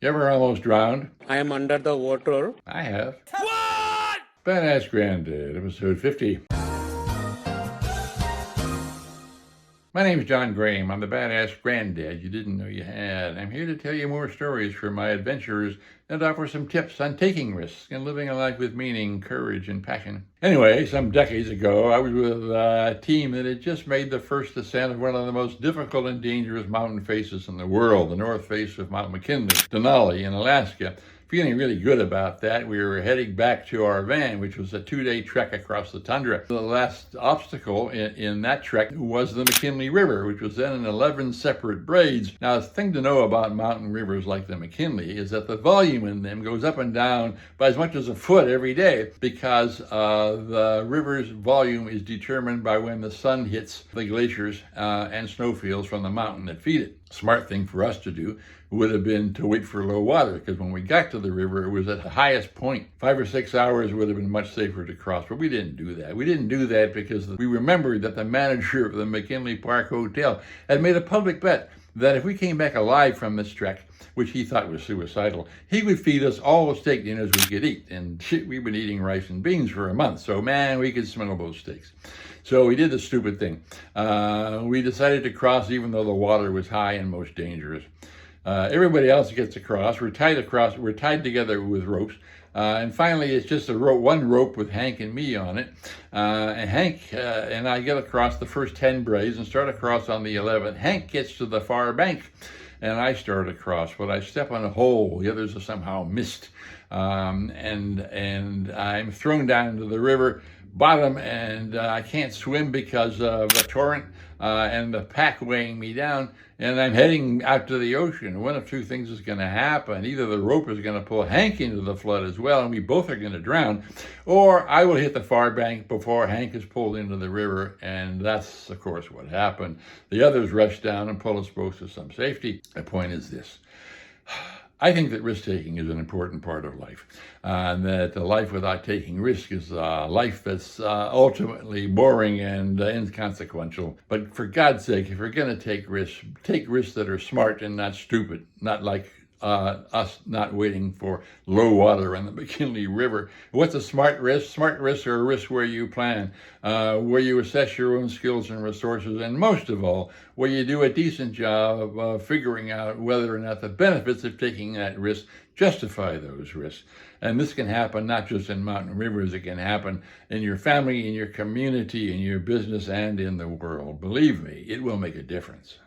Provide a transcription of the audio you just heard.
You ever almost drowned? I am under the water. I have. What? Badass Granddad, episode 50. My name is John Graham. I'm the badass granddad you didn't know you had. I'm here to tell you more stories from my adventures and offer some tips on taking risks and living a life with meaning, courage, and passion. Anyway, some decades ago, I was with a team that had just made the first ascent of one of the most difficult and dangerous mountain faces in the world, the north face of Mount McKinley, Denali in Alaska. Feeling really good about that, we were heading back to our van, which was a 2-day trek across the tundra. The last obstacle in that trek was the McKinley River, which was then in 11 separate braids. Now, the thing to know about mountain rivers like the McKinley is that the volume in them goes up and down by as much as a foot every day because the river's volume is determined by when the sun hits the glaciers and snowfields from the mountain that feed it. Smart thing for us to do would have been to wait for low water, because when we got to the river, it was at the highest point. 5 or 6 hours would have been much safer to cross, but we didn't do that. We didn't do that because we remembered that the manager of the McKinley Park Hotel had made a public bet that if we came back alive from this trek, which he thought was suicidal, he would feed us all the steak dinners we could eat. And shit, we've been eating rice and beans for a month, so man, we could smell those steaks. So we did the stupid thing. We decided to cross even though the water was high and most dangerous. Everybody else gets across. We're tied together with ropes. And finally, it's just one rope with Hank and me on it. And Hank and I get across the first 10 braids and start across on the 11th. Hank gets to the far bank, and I start across. But I step on a hole. The others are somehow missed. And I'm thrown down into the river bottom, and I can't swim because of the torrent and the pack weighing me down, and I'm heading out to the ocean. One of two things is going to happen. Either the rope is going to pull Hank into the flood as well, and we both are going to drown, or I will hit the far bank before Hank is pulled into the river, and that's, of course, what happened. The others rush down and pull us both to some safety. The point is this. I think that risk-taking is an important part of life, and that a life without taking risk is a life that's ultimately boring and inconsequential. But for God's sake, if you're going to take risks that are smart and not stupid, not like us not waiting for low water on the McKinley River. What's a smart risk? Smart risks are a risk where you plan, where you assess your own skills and resources, and most of all, where you do a decent job of figuring out whether or not the benefits of taking that risk justify those risks. And this can happen not just in mountain rivers, it can happen in your family, in your community, in your business, and in the world. Believe me, it will make a difference.